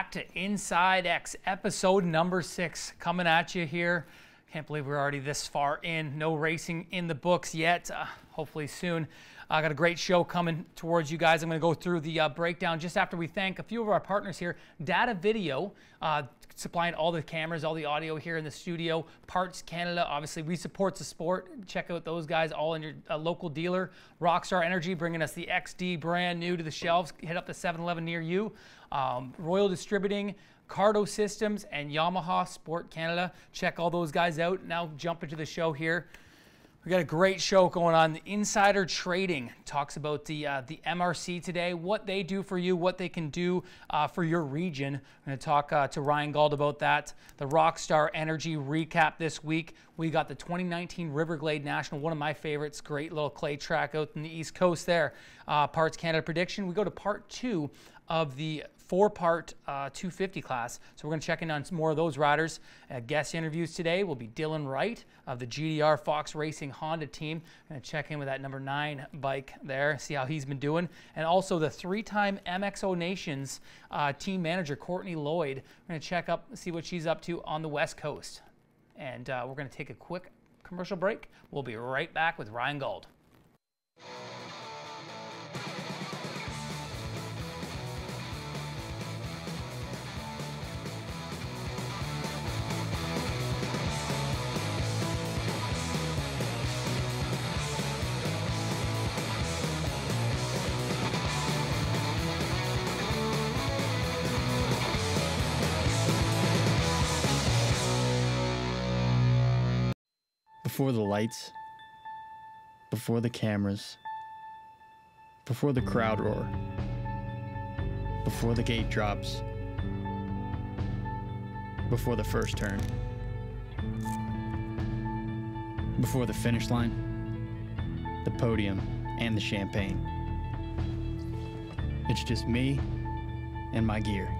back to InsideX, episode number 6, coming at you here. Can't believe we're already this far in. No racing in the books yet. Hopefully soon. I got a great show coming towards you guys. I'm going to go through the breakdown just after we thank a few of our partners here. Data Video, supplying all the cameras, all the audio here in the studio. Parts Canada, obviously, we support the sport. Check out those guys, all in your local dealer. Rockstar Energy, bringing us the XD brand new to the shelves. Hit up the 7-Eleven near you. Royal Distributing, Cardo Systems, and Yamaha Sport Canada. Check all those guys out. Now jump into the show here. We got a great show going on. The Insider Trading talks about the MRC today, what they do for you, what they can do for your region. I'm going to talk to Ryan Gauld about that. The Rockstar Energy recap this week. We got the 2019 River Glade National, one of my favorites. Great little clay track out in the East Coast there. Parts Canada prediction. We go to part 2 of the 4-part 250 class. So we're going to check in on some more of those riders. Guest interviews today will be Dylan Wright of the GDR Fox Racing Honda team. Going to check in with that number 9 bike there, see how he's been doing. And also the 3-time MXO Nations team manager, Kourtney Lloyd. We're going to check up, see what she's up to on the West Coast. And we're going to take a quick commercial break. We'll be right back with Ryan Gauld. Before the lights, before the cameras, before the crowd roar, before the gate drops, before the first turn, before the finish line, the podium, and the champagne. It's just me and my gear.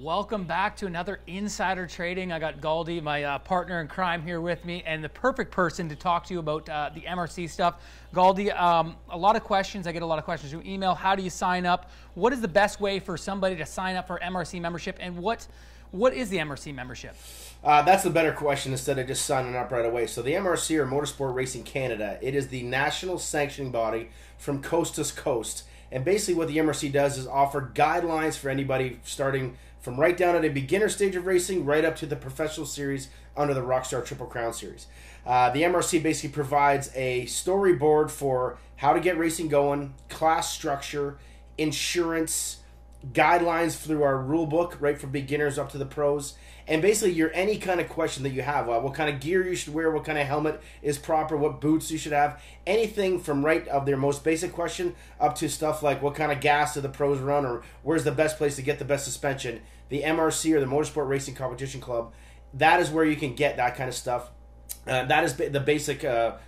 Welcome back to another Insider Trading. I got Gauldy, my partner in crime, here with me, and the perfect person to talk to you about the MRC stuff. Gauldy, a lot of questions. I get a lot of questions through email. How do you sign up? What is the best way for somebody to sign up for MRC membership, and what is the MRC membership? That's the better question instead of just signing up right away. So the MRC, or Motorsport Racing Canada, it is the national sanctioning body from coast to coast. And basically what the MRC does is offer guidelines for anybody starting from right down at a beginner stage of racing right up to the professional series under the Rockstar Triple Crown Series. The MRC basically provides a storyboard for how to get racing going, class structure, insurance, guidelines through our rule book, right from beginners up to the pros, and basically any kind of question that you have, what kind of gear you should wear, what kind of helmet is proper, what boots you should have, anything from right of their most basic question up to stuff like what kind of gas do the pros run, or where's the best place to get the best suspension. The MRC, or the Motorsport Racing Competition Club, that is where you can get that kind of stuff. That is the basic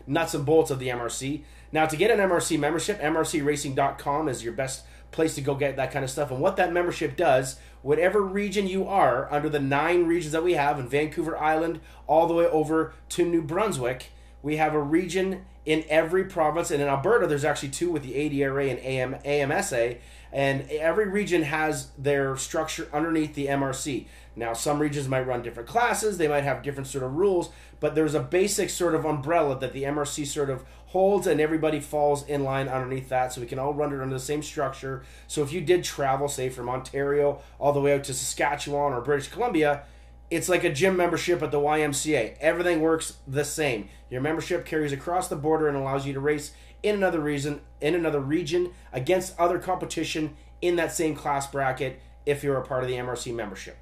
nuts and bolts of the MRC. Now, to get an MRC membership, mrcracing.com is your best place to go get that kind of stuff. And what that membership does, whatever region you are, under the 9 regions that we have in Vancouver Island all the way over to New Brunswick, we have a region in every province. And in Alberta, there's actually 2 with the ADRA and AMSA. And every region has their structure underneath the MRC. Now, some regions might run different classes. They might have different sort of rules. But there's a basic sort of umbrella that the MRC sort of holds, and everybody falls in line underneath that. So we can all run it under the same structure. So if you did travel, say, from Ontario all the way out to Saskatchewan or British Columbia, it's like a gym membership at the YMCA. Everything works the same. Your membership carries across the border and allows you to race in another region against other competition in that same class bracket if you're a part of the MRC membership.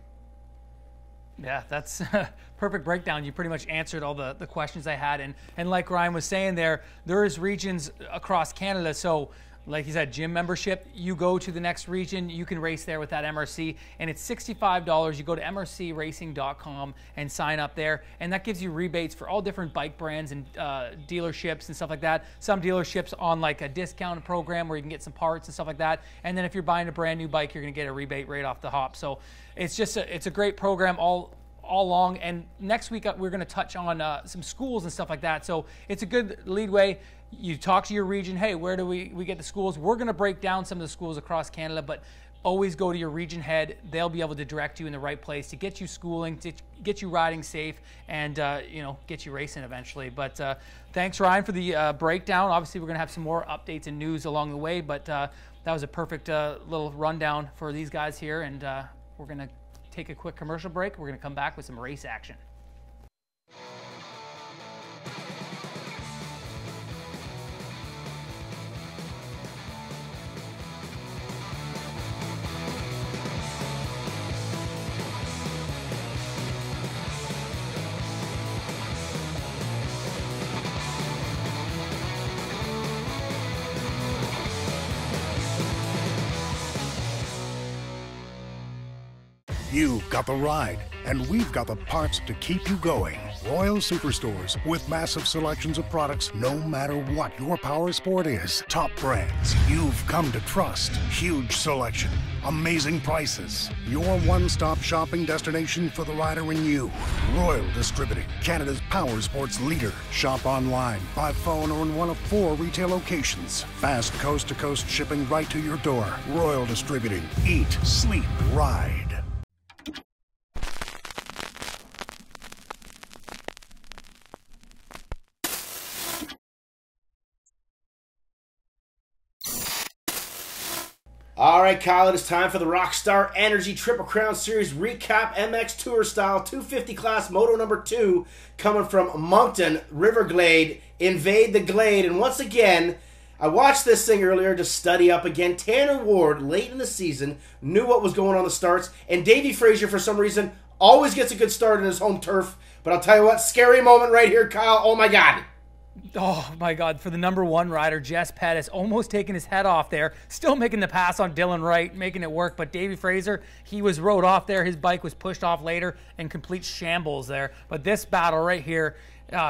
Yeah, that's a perfect breakdown. You pretty much answered all the questions I had. And like Ryan was saying there is regions across Canada. So like you said, gym membership. You go to the next region, you can race there with that MRC, and it's $65. You go to mrcracing.com and sign up there, and that gives you rebates for all different bike brands and dealerships and stuff like that. Some dealerships on like a discount program where you can get some parts and stuff like that, and then if you're buying a brand new bike, you're going to get a rebate right off the hop. So it's just it's a great program all along. And next week we're going to touch on some schools and stuff like that. So it's a good lead way. You talk to your region, hey, where do we get the schools? We're going to break down some of the schools across Canada, but always go to your region head. They'll be able to direct you in the right place to get you schooling, to get you riding safe, and you know, get you racing eventually. But thanks, Ryan, for the breakdown. Obviously, we're going to have some more updates and news along the way, but that was a perfect little rundown for these guys here, and we're going to take a quick commercial break. We're going to come back with some race action. You've got the ride, and we've got the parts to keep you going. Royal Superstores, with massive selections of products no matter what your power sport is. Top brands you've come to trust. Huge selection, amazing prices. Your one-stop shopping destination for the rider in you. Royal Distributing, Canada's power sports leader. Shop online, by phone, or in one of 4 retail locations. Fast coast-to-coast shipping right to your door. Royal Distributing. Eat, sleep, ride. All right, Kyle, it is time for the Rockstar Energy Triple Crown Series Recap MX Tour Style 250 class Moto number 2 coming from Moncton River Glade. Invade the Glade. And once again, I watched this thing earlier to study up again. Tanner Ward, late in the season, knew what was going on the starts. And Davey Frazier, for some reason, always gets a good start in his home turf. But I'll tell you what, scary moment right here, Kyle. Oh, my God. Oh my God, for the number 1 rider, Jess Pettis, almost taking his head off there, still making the pass on Dylan Wright, making it work, but Davey Fraser, he was rode off there, his bike was pushed off later, and complete shambles there. But this battle right here,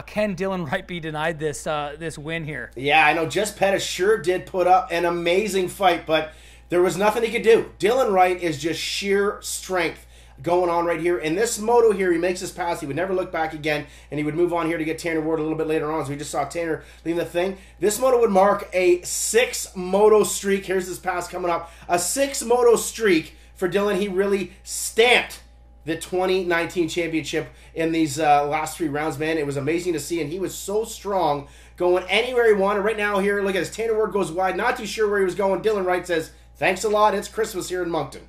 can Dylan Wright be denied this this win here? Yeah, I know Jess Pettis sure did put up an amazing fight, but there was nothing he could do. Dylan Wright is just sheer strength going on right here. In this moto here, he makes his pass. He would never look back again, and he would move on here to get Tanner Ward a little bit later on. So we just saw Tanner leaving the thing. This moto would mark a 6-moto streak. Here's this pass coming up. A 6-moto streak for Dylan. He really stamped the 2019 championship in these last 3 rounds, man. It was amazing to see, and he was so strong going anywhere he wanted. Right now here, look at this. Tanner Ward goes wide. Not too sure where he was going. Dylan Wright says, thanks a lot. It's Christmas here in Moncton.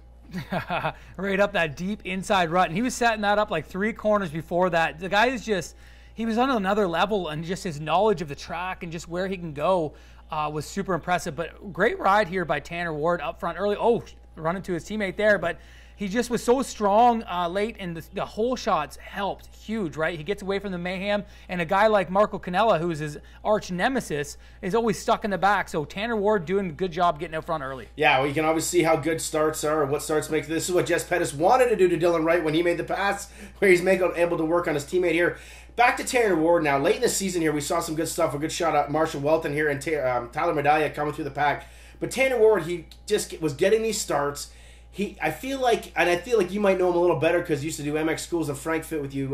Right up that deep inside rut, and he was setting that up like 3 corners before that. The guy is just, he was on another level, and just his knowledge of the track and just where he can go was super impressive. But great ride here by Tanner Ward up front early. Oh, running to his teammate there, but he just was so strong late, and the whole shots helped huge, right? He gets away from the mayhem, and a guy like Marco Canella, who's his arch nemesis, is always stuck in the back. So Tanner Ward doing a good job getting out front early. Yeah, well, you can always see how good starts are, or what starts make. This is what Jess Pettis wanted to do to Dylan Wright when he made the pass, where he's able to work on his teammate here. Back to Tanner Ward now. Late in the season here, we saw some good stuff. A good shot at Marshall Welton here, and Tyler Medalla coming through the pack. But Tanner Ward, he just was getting these starts. I feel like you might know him a little better because he used to do MX schools in Frankfurt with you,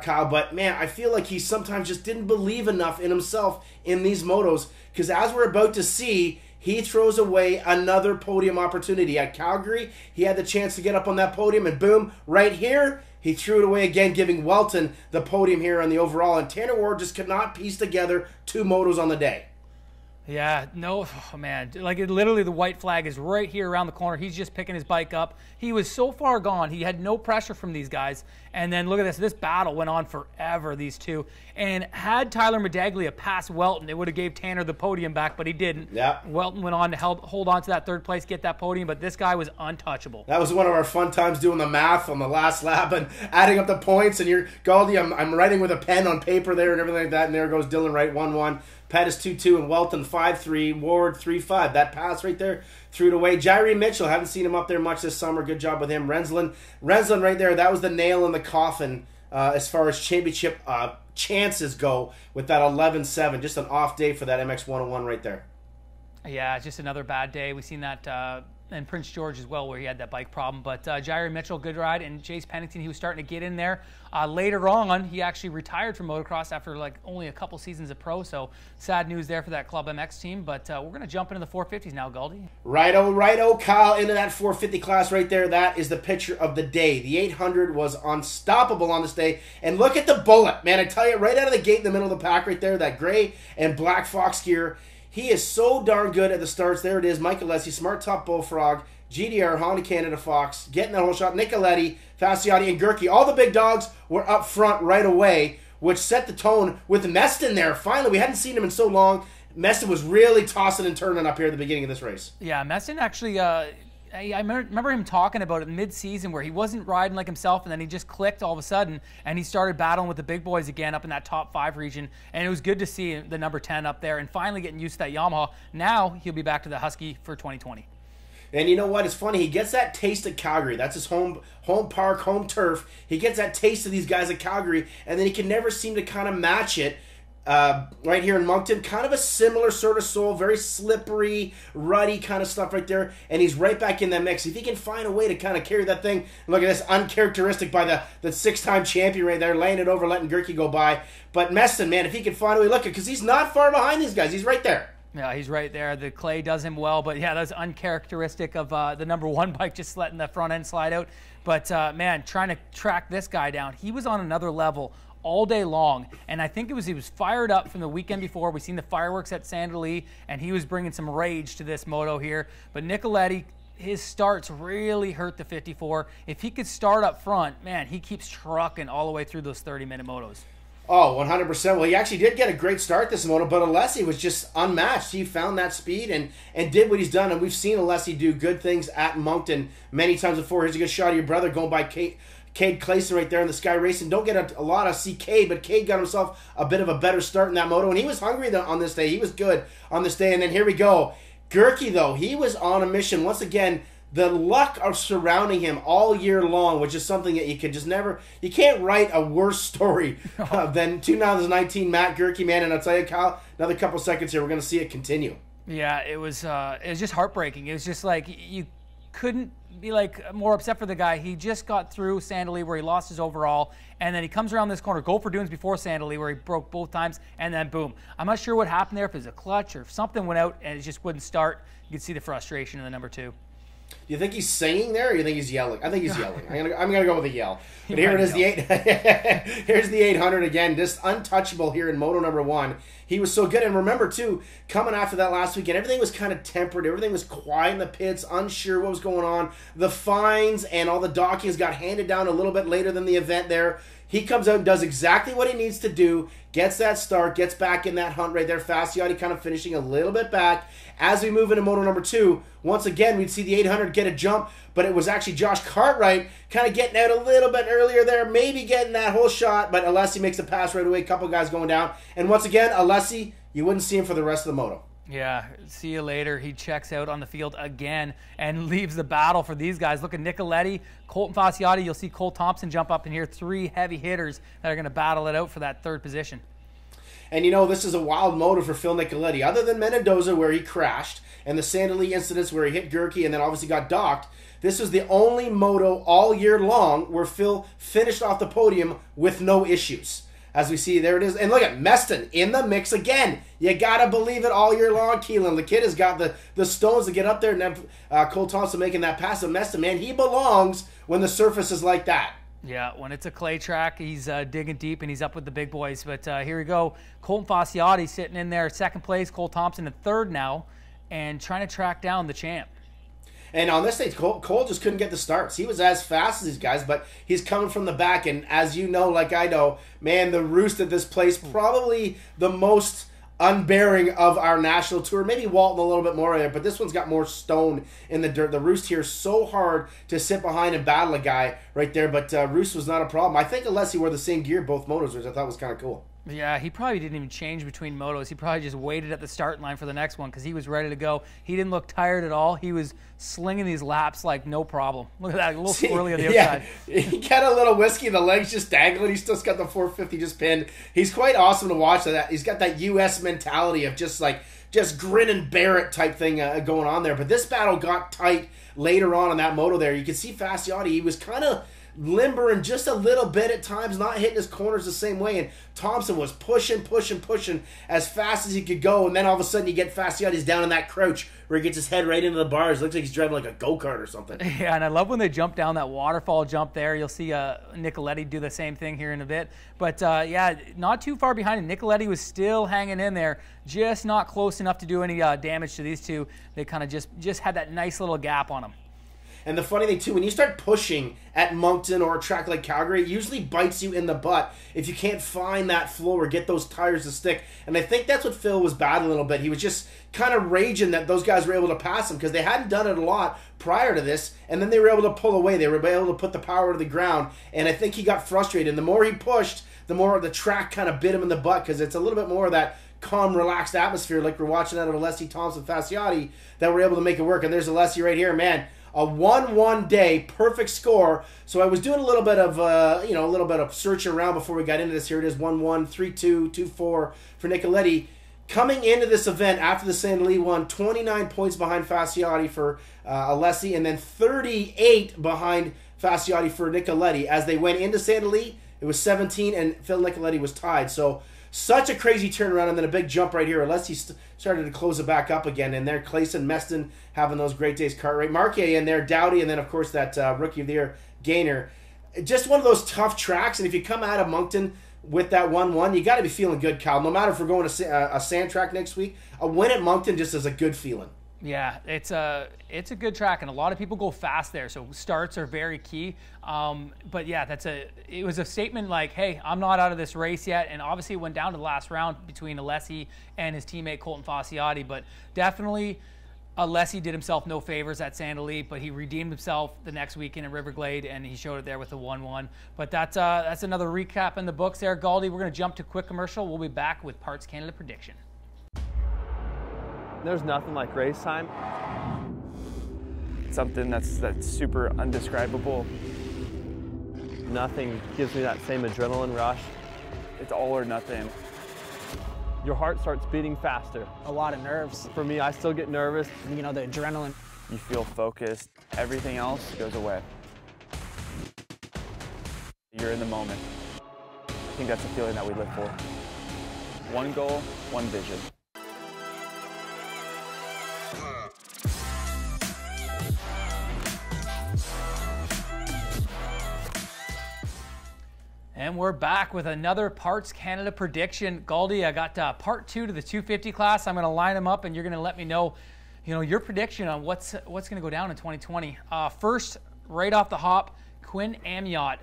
Kyle. But man, I feel like he sometimes just didn't believe enough in himself in these motos, because as we're about to see, he throws away another podium opportunity. At Calgary, he had the chance to get up on that podium, and boom, right here, he threw it away again, giving Welton the podium here on the overall. And Tanner Ward just could not piece together 2 motos on the day. Yeah, no, oh man, like literally the white flag is right here around the corner. He's just picking his bike up. He was so far gone. He had no pressure from these guys. And then look at this. This battle went on forever, these two. And had Tyler Medaglia passed Welton, it would have gave Tanner the podium back, but he didn't. Yep. Welton went on to hold on to that 3rd place, get that podium, but this guy was untouchable. That was one of our fun times doing the math on the last lap and adding up the points. And you're, Gauldy, I'm writing with a pen on paper there and everything like that. And there goes Dylan Wright, 1-1. Pettis 2-2, and Welton 5-3, Ward 3-5. That pass right there threw it away. Jairi Mitchell, haven't seen him up there much this summer. Good job with him. Rensland right there, that was the nail in the coffin as far as championship chances go with that 11-7. Just an off day for that MX 101 right there. Yeah, just another bad day. We've seen that in Prince George as well, where he had that bike problem. But Jairi Mitchell, good ride, and Chase Pennington, he was starting to get in there. Later on, he actually retired from motocross after like only a couple seasons of pro, so sad news there for that Club MX team. But we're going to jump into the 450s now, Gauldy. Righto, Kyle, into that 450 class right there. That is the picture of the day. The 800 was unstoppable on this day. And look at the bullet, man. I tell you, right out of the gate in the middle of the pack right there, that gray and black Fox gear. He is so darn good at the starts. There it is. Mike Alessi, Smart Top Bullfrog, GDR, Honda Canada Fox, getting that whole shot. Nicoletti, Fasciotti, and Gurkey. All the big dogs were up front right away, which set the tone with Meston there. Finally, we hadn't seen him in so long. Meston was really tossing and turning up here at the beginning of this race. Yeah, Meston actually... I remember him talking about it mid-season where he wasn't riding like himself, and then he just clicked all of a sudden, and he started battling with the big boys again up in that top 5 region, and it was good to see the number 10 up there and finally getting used to that Yamaha. Now he'll be back to the Husky for 2020. And you know what? It's funny. He gets that taste at Calgary. That's his home park, home turf. He gets that taste of these guys at Calgary, and then he can never seem to kind of match it. Right here in Moncton, kind of a similar sort of soul, very slippery, ruddy kind of stuff right there, and he's right back in that mix. If he can find a way to kind of carry that thing, look at this, uncharacteristic by the 6-time champion right there, laying it over, letting Gurkey go by. But Meston, man, if he can find a way, look, because he's not far behind these guys, he's right there. Yeah, he's right there. The clay does him well, but yeah, that's uncharacteristic of the number 1 bike, just letting the front end slide out. But man, trying to track this guy down, he was on another level all day long, and I think he was fired up from the weekend before. We've seen the fireworks at Sandali, and he was bringing some rage to this moto here. But Nicoletti, his starts really hurt the 54. If he could start up front, man, he keeps trucking all the way through those 30-minute motos. Oh, 100%. Well, he actually did get a great start this moto, but Alessi was just unmatched. He found that speed and did what he's done, and we've seen Alessi do good things at Moncton many times before. Here's a good shot of your brother going by Cade Clayson right there in the Sky Racing. Don't get a lot of see Cade, but Cade got himself a bit of a better start in that moto, and he was hungry on this day. He was good on this day, and then here we go. Gurkey, though, he was on a mission. Once again, the luck of surrounding him all year long, which is something that you could just never... You can't write a worse story than 2019 Matt Gurkey, man, and I'll tell you, Kyle, another couple seconds here, we're going to see it continue. Yeah, it was just heartbreaking. It was just like you couldn't be like more upset for the guy. He just got through Sandali where he lost his overall, and then he comes around this corner, Gopher Dunes before Sandali where he broke both times, and then boom. I'm not sure what happened there, if it was a clutch or if something went out and it just wouldn't start. You could see the frustration in the number 2. Do you think he's singing there, or do you think he's yelling? I think he's yelling. I'm gonna go with a yell. But here it is, here's the 800 again, just untouchable here in moto number 1. He was so good, and remember too, coming after that last weekend, everything was kind of tempered. Everything was quiet in the pits, unsure what was going on. The fines and all the dockings got handed down a little bit later than the event there. He comes out and does exactly what he needs to do, gets that start, gets back in that hunt right there. Fasciotti kind of finishing a little bit back. As we move into moto number 2, once again, we'd see the 800 get a jump, but it was actually Josh Cartwright kind of getting out a little bit earlier there, maybe getting that whole shot, but Alessi makes a pass right away, a couple guys going down. And once again, Alessi, you wouldn't see him for the rest of the moto. Yeah, see you later. He checks out on the field again and leaves the battle for these guys. Look at Nicoletti, Colton Fasciotti. You'll see Cole Thompson jump up in here. 3 heavy hitters that are going to battle it out for that 3rd position. And you know, this is a wild moto for Phil Nicoletti. Other than Mendoza where he crashed and the Sandali incidents where he hit Gurkey and then obviously got docked, this is the only moto all year long where Phil finished off the podium with no issues. As we see, there it is. And look at Meston in the mix again. You got to believe it all year long, Keelan. The kid has got the stones to get up there. And then Cole Thompson making that pass to Meston. Man, he belongs when the surface is like that. Yeah, when it's a clay track, he's digging deep and he's up with the big boys. But here we go. Colton Fasciotti sitting in there, 2nd place. Cole Thompson in 3rd now and trying to track down the champ. And on this stage, Cole just couldn't get the starts. He was as fast as these guys, but he's coming from the back. And as you know, like I know, man, the roost at this place, probably the most unbearing of our national tour. Maybe Walton a little bit more there, but this one's got more stone in the dirt. The roost here is so hard to sit behind and battle a guy right there, but roost was not a problem. I think Alessi wore the same gear both motos, which I thought was kind of cool. Yeah, he probably didn't even change between motos. He probably just waited at the start line for the next one because he was ready to go. He didn't look tired at all. He was slinging these laps like no problem. Look at that, a little swirly on the outside. He got a little whiskey, the legs just dangling. He's still got the 450 just pinned. He's quite awesome to watch. That he's got that U.S. mentality of just grin and bear it type thing going on there. But this battle got tight later on in that moto there. You can see Fasciotti, he was kind of limbering just a little bit at times, not hitting his corners the same way, and Thompson was pushing as fast as he could go, and then all of a sudden you get Fasciotti's down in that crouch where he gets his head right into the bars. Looks like he's driving like a go-kart or something. Yeah, and I love when they jump down that waterfall jump there. You'll see Nicoletti do the same thing here in a bit. But yeah, not too far behind him. Nicoletti was still hanging in there, just not close enough to do any damage to these two. They kind of just had that nice little gap on them. And the funny thing, too, when you start pushing at Moncton or a track like Calgary, it usually bites you in the butt if you can't find that flow or get those tires to stick. And I think that's what Phil was battling a little bit. He was just kind of raging that those guys were able to pass him because they hadn't done it a lot prior to this, and then they were able to pull away. They were able to put the power to the ground, and I think he got frustrated. And the more he pushed, the more the track kind of bit him in the butt because it's a little bit more of that calm, relaxed atmosphere like we're watching out of Alessi Thompson Fasciotti that were able to make it work. And there's Alessi right here, man. A 1-1 day, perfect score. So I was doing a little bit of searching around before we got into this. Here it is, 1-1, 3-2, 2-4 for Nicoletti. Coming into this event after the Saint Denis won, 29 points behind Fasciotti for Alessi, and then 38 behind Fasciotti for Nicoletti. As they went into Saint Denis, it was 17, and Phil Nicoletti was tied. So such a crazy turnaround, and then a big jump right here. Alessi started to close it back up again, and there Clayson Meston having those great days. Cartwright, Marquez in there, Dowdy, and then of course that Rookie of the Year Gainer. Just one of those tough tracks, and if you come out of Moncton with that 1-1, you got to be feeling good, Kyle. No matter if we're going to a sand track next week, a win at Moncton just is a good feeling. Yeah, it's a good track, and a lot of people go fast there, so starts are very key. But yeah, it was a statement like, hey, I'm not out of this race yet, and obviously it went down to the last round between Alessi and his teammate Colton Fasciotti, but definitely Alessi did himself no favors at Saint Denis, but he redeemed himself the next weekend in River Glade, and he showed it there with the 1-1. But that's another recap in the books there, Gauldy. We're going to jump to quick commercial. We'll be back with Parts Canada prediction. There's nothing like race time. Something that's super undescribable. Nothing gives me that same adrenaline rush. It's all or nothing. Your heart starts beating faster. A lot of nerves. For me, I still get nervous. You know, the adrenaline. You feel focused. Everything else goes away. You're in the moment. I think that's the feeling that we live for. One goal, one vision. And we're back with another Parts Canada prediction. Gauldy, I got part 2 to the 250 class. I'm going to line them up, and you're going to let me know, your prediction on what's going to go down in 2020. First, right off the hop, Quinn Amiot,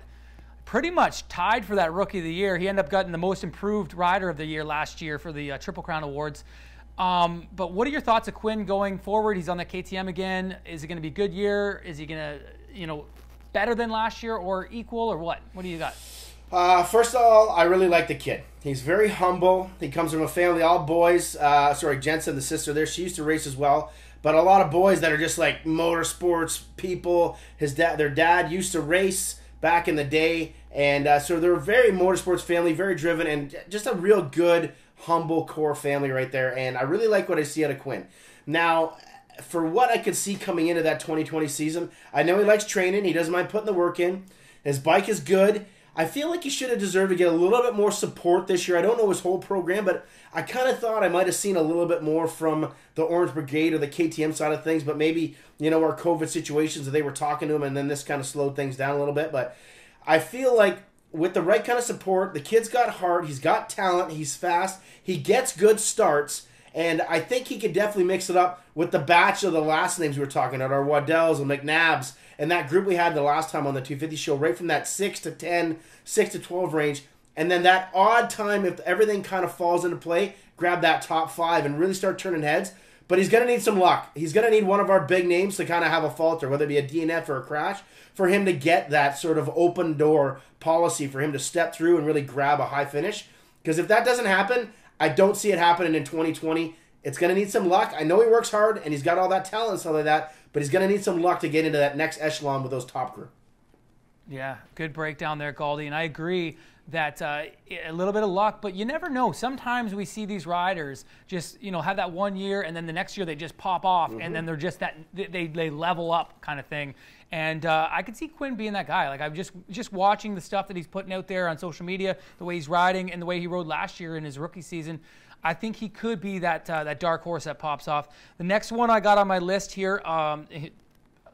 pretty much tied for that Rookie of the Year. He ended up getting the Most Improved Rider of the Year last year for the Triple Crown Awards. But what are your thoughts of Quinn going forward? He's on the KTM again. Is it going to be a good year? Is he going to, better than last year or equal or what? What do you got? First of all, I really like the kid. He's very humble. He comes from a family, all boys. Jensen, the sister there, she used to race as well. But a lot of boys that are just like motorsports people. Their dad used to race back in the day. And so they're a very motorsports family, very driven, and just a real good, humble core family right there. And I really like what I see out of Quinn. Now, for what I could see coming into that 2020 season, I know he likes training. He doesn't mind putting the work in. His bike is good. I feel like he should have deserved to get a little bit more support this year. I don't know his whole program, but I kind of thought I might have seen a little bit more from the Orange Brigade or the KTM side of things, but maybe, our COVID situations, they were talking to him, and then this kind of slowed things down a little bit. But I feel like with the right kind of support, the kid's got heart, he's got talent, he's fast, he gets good starts, and I think he could definitely mix it up with the batch of the last names we were talking about, our Waddells and McNabbs, and that group we had the last time on the 250 show, right from that 6 to 10, 6 to 12 range. And then that odd time, if everything kind of falls into play, grab that top 5 and really start turning heads. But he's going to need some luck. He's going to need one of our big names to kind of have a falter, whether it be a DNF or a crash, for him to get that sort of open door policy for him to step through and really grab a high finish. Because if that doesn't happen, I don't see it happening in 2020. It's going to need some luck. I know he works hard and he's got all that talent and stuff like that, but he's going to need some luck to get into that next echelon with those top crew. Yeah, good breakdown there, Gauldy. And I agree that a little bit of luck, but you never know. Sometimes we see these riders just, have that 1 year, and then the next year they just pop off, and then they're just that they level up kind of thing. And I could see Quinn being that guy. Like, I'm just watching the stuff that he's putting out there on social media, the way he's riding, and the way he rode last year in his rookie season. I think he could be that dark horse that pops off. The next one I got on my list here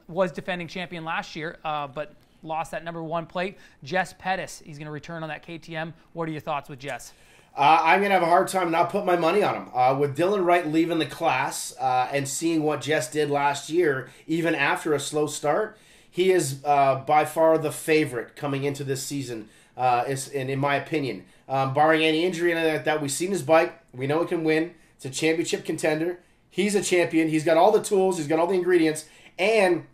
was defending champion last year, but lost that number 1 plate. Jess Pettis, he's going to return on that KTM. What are your thoughts with Jess? I'm going to have a hard time not putting my money on him. With Dylan Wright leaving the class and seeing what Jess did last year, even after a slow start, he is by far the favorite coming into this season, in my opinion. Barring any injury and anything like that, we've seen his bike. We know he can win. It's a championship contender. He's a champion. He's got all the tools. He's got all the ingredients. And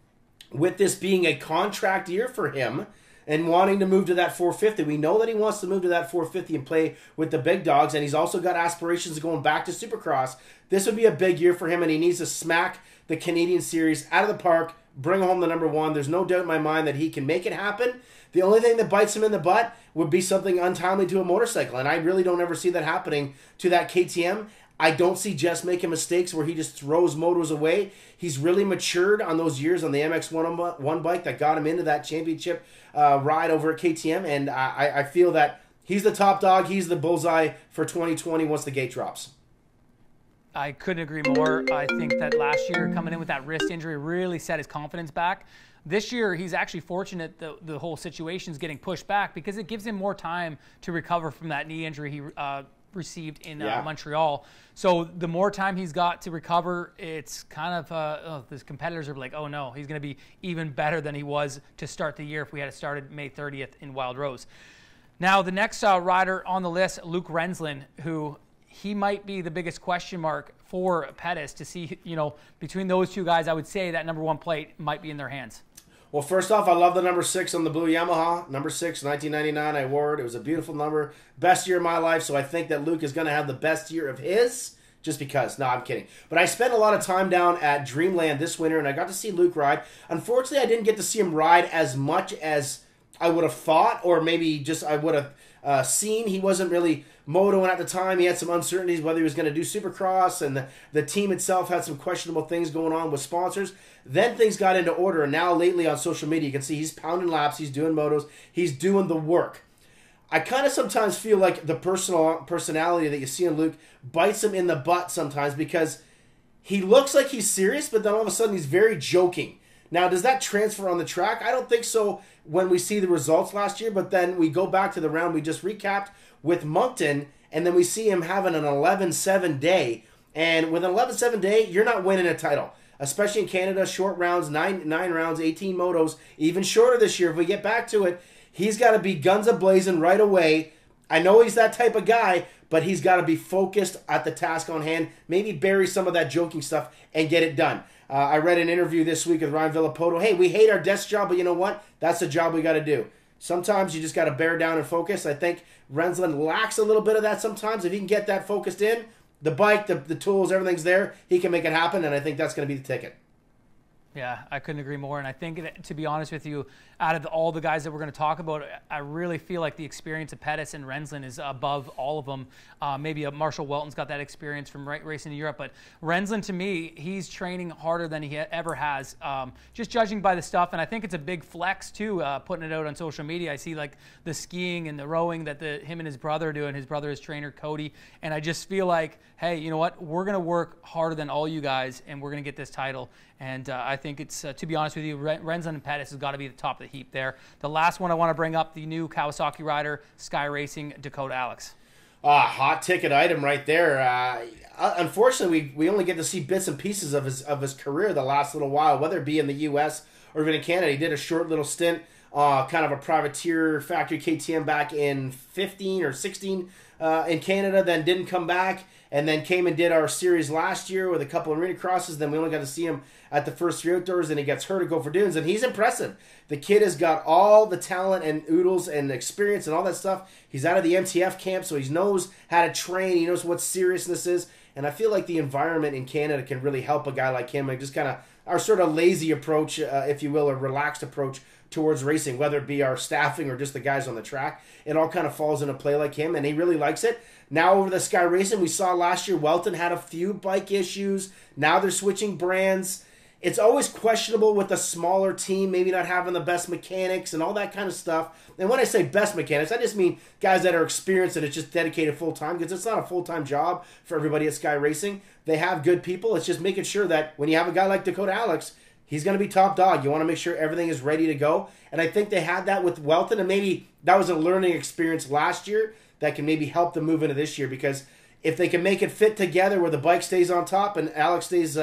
with this being a contract year for him and wanting to move to that 450, we know that he wants to move to that 450 and play with the big dogs, and he's also got aspirations of going back to Supercross. This would be a big year for him, and he needs to smack the Canadian Series out of the park, bring home the number 1. There's no doubt in my mind that he can make it happen. The only thing that bites him in the butt would be something untimely to a motorcycle, and I really don't ever see that happening to that KTM. I don't see Jess making mistakes where he just throws motos away. He's really matured on those years on the MX-1 bike that got him into that championship ride over at KTM, and I feel that he's the top dog. He's the bullseye for 2020 once the gate drops. I couldn't agree more. I think that last year coming in with that wrist injury really set his confidence back. This year, he's actually fortunate the whole situation's getting pushed back because it gives him more time to recover from that knee injury he received in Montreal. So the more time he's got to recover, it's kind of the competitors are like, oh no, he's going to be even better than he was to start the year if we had started May 30th in Wild Rose. Now the next rider on the list, Luke Rensland, who he might be the biggest question mark for Pettis to see, between those two guys. I would say that number 1 plate might be in their hands. Well, first off, I love the number 6 on the blue Yamaha. Number 6, 1999, I wore it. It was a beautiful number. Best year of my life, so I think that Luke is going to have the best year of his, just because. No, I'm kidding. But I spent a lot of time down at Dreamland this winter, and I got to see Luke ride. Unfortunately, I didn't get to see him ride as much as I would have thought, or maybe just I would have seen. He wasn't really motoing at the time. He had some uncertainties whether he was going to do Supercross, and the team itself had some questionable things going on with sponsors. Then things got into order, and now lately on social media, you can see he's pounding laps, he's doing motos, he's doing the work. I kind of sometimes feel like the personality that you see in Luke bites him in the butt sometimes because he looks like he's serious, but then all of a sudden he's very joking. Now, does that transfer on the track? I don't think so when we see the results last year, but then we go back to the round we just recapped with Moncton, and then we see him having an 11-7 day. And with an 11-7 day, you're not winning a title. Especially in Canada, short rounds, 9 rounds, 18 motos, even shorter this year. If we get back to it, he's got to be guns a-blazing right away. I know he's that type of guy, but he's got to be focused at the task on hand, maybe bury some of that joking stuff and get it done. I read an interview this week with Ryan Villapoto. Hey, we hate our desk job, but you know what? That's the job we got to do. Sometimes you just got to bear down and focus. I think Rensland lacks a little bit of that sometimes. If he can get that focused in, the bike, the tools, everything's there, he can make it happen, and I think that's going to be the ticket. Yeah, I couldn't agree more. And I think, that, to be honest with you, out of all the guys that we're going to talk about, I really feel like the experience of Pettis and Rensland is above all of them. Maybe Marshall Welton's got that experience from racing in Europe, but Rensland, to me, he's training harder than he ever has, just judging by the stuff. And I think it's a big flex, too, putting it out on social media. I see, like, the skiing and the rowing that him and his brother are doing. His brother is trainer Cody. And I just feel like, hey, you know what? We're going to work harder than all you guys, and we're going to get this title. And I think it's, to be honest with you, Rensland and Pettis has got to be the top of the heap there. The last one I want to bring up, the new Kawasaki rider, Sky Racing, Dakota Alex. Hot ticket item right there. Unfortunately, we only get to see bits and pieces of his career the last little while, whether it be in the U.S. or even in Canada. He did a short little stint, kind of a privateer factory KTM back in 15 or 16 in Canada, then didn't come back, and then came and did our series last year with a couple of arena crosses. Then we only got to see him at the first 3 outdoors, and he gets hurt to go for dunes, and he's impressive. The kid has got all the talent and oodles and experience and all that stuff. He's out of the MTF camp, so he knows how to train. He knows what seriousness is, and I feel like the environment in Canada can really help a guy like him, and just kind of our sort of lazy approach, if you will, a relaxed approach towards racing, whether it be our staffing or just the guys on the track. It all kind of falls into play like him, and he really likes it. Now over the Sky Racing, we saw last year Welton had a few bike issues. Now they're switching brands. It's always questionable with a smaller team, maybe not having the best mechanics and all that kind of stuff. And when I say best mechanics, I just mean guys that are experienced and it's just dedicated full-time, because it's not a full-time job for everybody at Sky Racing. They have good people. It's just making sure that when you have a guy like Dakota Alex, he's going to be top dog. You want to make sure everything is ready to go. And I think they had that with Welton, and maybe that was a learning experience last year that can maybe help them move into this year, because if they can make it fit together where the bike stays on top and Alex stays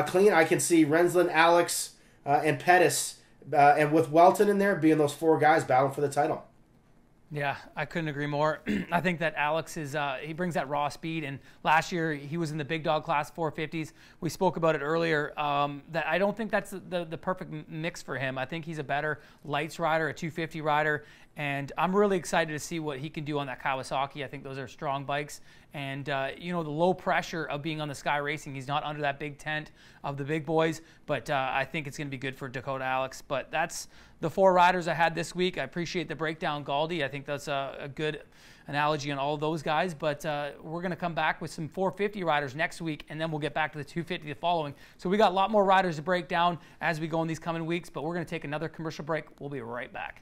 clean, I can see Rensland, Alex, and Pettis, and with Welton in there being those 4 guys battling for the title. Yeah, I couldn't agree more. I think that Alex is he brings that raw speed, and last year he was in the big dog class 450s. We spoke about it earlier. That I don't think that's the perfect mix for him. I think he's a better lights rider, a 250 rider, and I'm really excited to see what he can do on that Kawasaki. I think those are strong bikes, and you know, the low pressure of being on the Sky Racing, he's not under that big tent of the big boys, but I think it's going to be good for Dakota Alex. But that's the 4 riders I had this week. I appreciate the breakdown, Gauldy. I think that's a good analogy on all of those guys, but we're going to come back with some 450 riders next week, and then we'll get back to the 250 the following. So we got a lot more riders to break down as we go in these coming weeks, but we're going to take another commercial break. We'll be right back.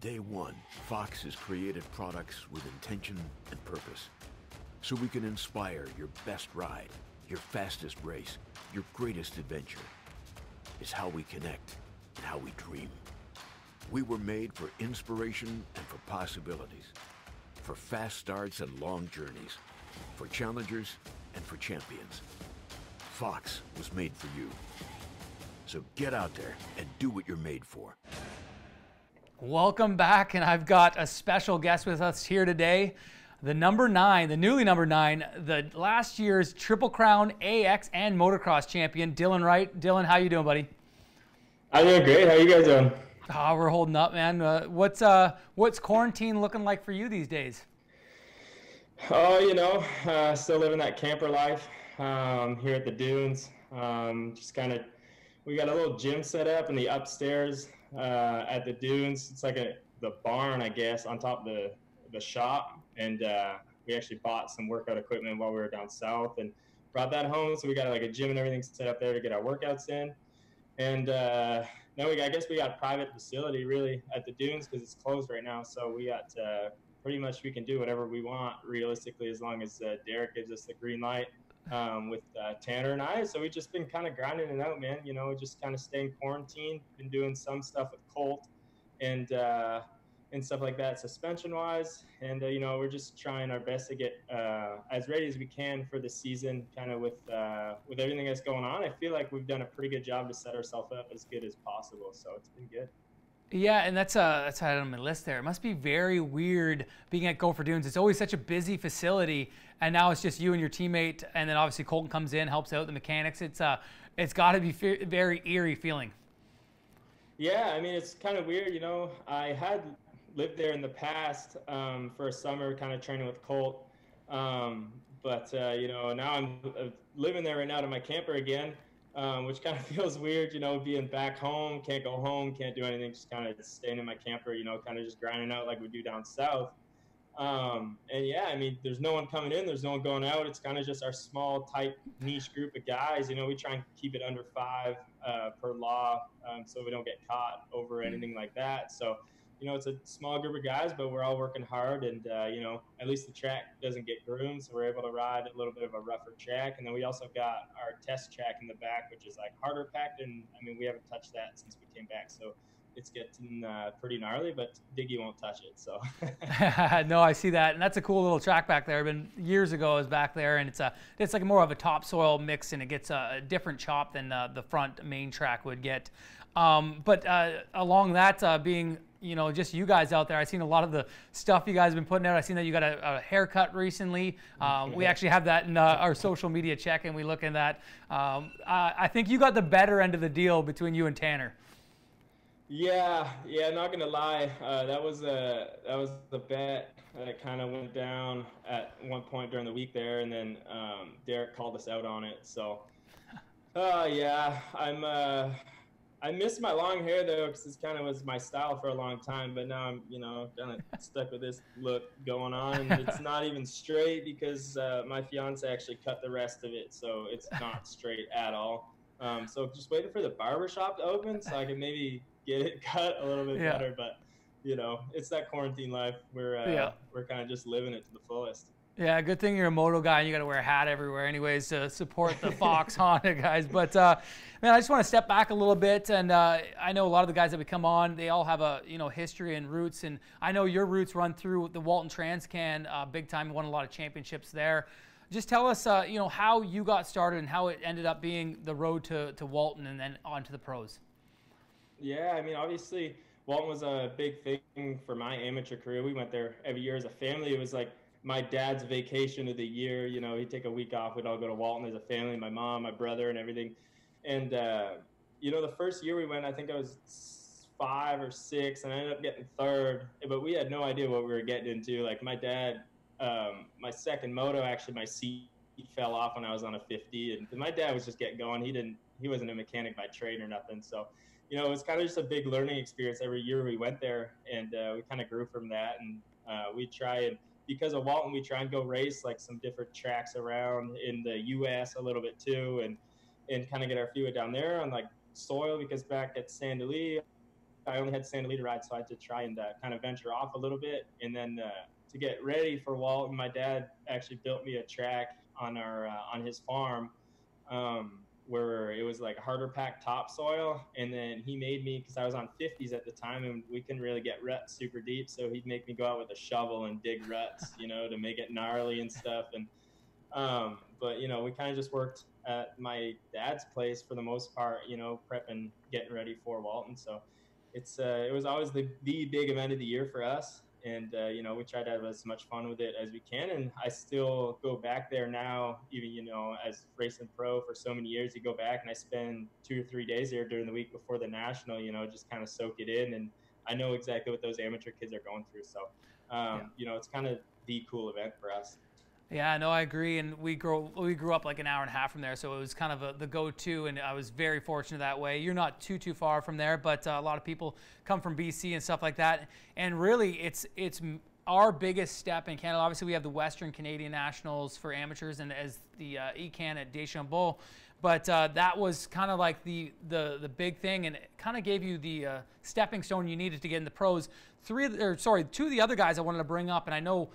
Day one, Fox has created products with intention and purpose, so we can inspire your best ride, your fastest race, your greatest adventure. It's how we connect and how we dream. We were made for inspiration and for possibilities, for fast starts and long journeys, for challengers and for champions. Fox was made for you. So get out there and do what you're made for. Welcome back, and I've got a special guest with us here today. The number 9, the newly number 9, the last year's Triple Crown AX and Motocross champion, Dylan Wright. Dylan, how you doing, buddy? I'm doing great. How are you guys doing? Oh, we're holding up, man. What's quarantine looking like for you these days? Oh, you know, still living that camper life here at the dunes. Just kind of, we got a little gym set up in the upstairs at the dunes. It's like the barn, I guess, on top of the shop. And we actually bought some workout equipment while we were down south and brought that home. So we got like a gym and everything set up there to get our workouts in. And now I guess we got a private facility really at the dunes because it's closed right now. So we got pretty much we can do whatever we want realistically as long as Derek gives us the green light with Tanner and I. So we've just been kind of grinding it out, man. You know, just kind of staying quarantined. Been doing some stuff with Colt and stuff like that, suspension-wise. And, you know, we're just trying our best to get as ready as we can for the season, kind of with everything that's going on. I feel like we've done a pretty good job to set ourselves up as good as possible, so it's been good. Yeah, and that's how I had on my list there. It must be very weird being at Gopher Dunes. It's always such a busy facility, and now it's just you and your teammate, and then obviously Colton comes in, helps out the mechanics. It's got to be very eerie feeling. Yeah, I mean, it's kind of weird, you know. I had lived there in the past for a summer, kind of training with Colt, but you know, now I'm living there right now to my camper again. Which kind of feels weird, you know, being back home, can't go home, can't do anything, just kind of staying in my camper, you know, kind of just grinding out like we do down south. And yeah, I mean, there's no one coming in, there's no one going out. It's kind of just our small, tight, niche group of guys. You know, we try and keep it under 5 per law, so we don't get caught over anything like that. So it's a small group of guys, but we're all working hard, and at least the track doesn't get groomed, so we're able to ride a little bit of a rougher track. And then we also got our test track in the back, which is like harder packed, and I mean we haven't touched that since we came back, so it's getting pretty gnarly, but Diggy won't touch it. So no, I see that, and that's a cool little track back there. Been years ago, I was back there, and it's like more of a topsoil mix, and it gets a different chop than the front main track would get. But along that, being just you guys out there, I've seen a lot of the stuff you guys have been putting out. I've seen that you got a haircut recently. We actually have that in our social media check, and we look at that. I think you got the better end of the deal between you and Tanner. Yeah, not gonna lie, that was the bet that kind of went down at one point during the week there, and then Derek called us out on it. So, yeah, I miss my long hair though, because this kind of was my style for a long time. But now I'm kind of stuck with this look going on, and it's not even straight because my fiance actually cut the rest of it, so it's not straight at all. So just waiting for the barbershop to open so I can maybe get it cut a little bit better, but it's that quarantine life. We're kind of just living it to the fullest. Yeah, good thing you're a moto guy and you got to wear a hat everywhere anyways to support the Fox Honda guys. But man, I just want to step back a little bit, and I know a lot of the guys that we come on, they all have a history and roots, and I know your roots run through the Walton Transcan big time. You won a lot of championships there. Just tell us how you got started and how it ended up being the road to Walton and then on to the pros. Yeah, I mean, obviously, Walton was a big thing for my amateur career. We went there every year as a family. It was like my dad's vacation of the year. He'd take a week off. We'd all go to Walton as a family, my mom, my brother, and everything. And, the first year we went, I think I was 5 or 6, and I ended up getting 3rd. But we had no idea what we were getting into. Like, my dad, my second moto, actually, my seat fell off when I was on a 50. And my dad was just getting going. He wasn't a mechanic by trade or nothing. So, it was kind of just a big learning experience every year we went there, and we kind of grew from that. And we try, and because of Walton, we try and go race like some different tracks around in the U.S. a little bit too, and kind of get our feet down there on like soil, because back at Sand Lee, I only had Sand Lee to ride, so I had to try and kind of venture off a little bit. And then to get ready for Walton, my dad actually built me a track on on his farm. Where it was like harder packed topsoil, and then he made me, because I was on 50s at the time and we couldn't really get ruts super deep, so he'd make me go out with a shovel and dig ruts, to make it gnarly and stuff. And but we kind of just worked at my dad's place for the most part, prepping, getting ready for Walton. So it was always the big event of the year for us. And, we try to have as much fun with it as we can. And I still go back there now, even, as racing pro for so many years. You go back and I spend 2 or 3 days there during the week before the national, just kind of soak it in. And I know exactly what those amateur kids are going through. So, it's kind of the cool event for us. Yeah, no, I agree. And we grew up like an hour and a half from there, so it was kind of the go-to, and I was very fortunate that way. You're not too far from there, but a lot of people come from BC and stuff like that. And really, it's our biggest step in Canada. Obviously, we have the Western Canadian Nationals for amateurs, and as the ECAN at Deschambault. But that was kind of like the big thing, and it kind of gave you the stepping stone you needed to get in the pros. Two of the other guys I wanted to bring up, and I know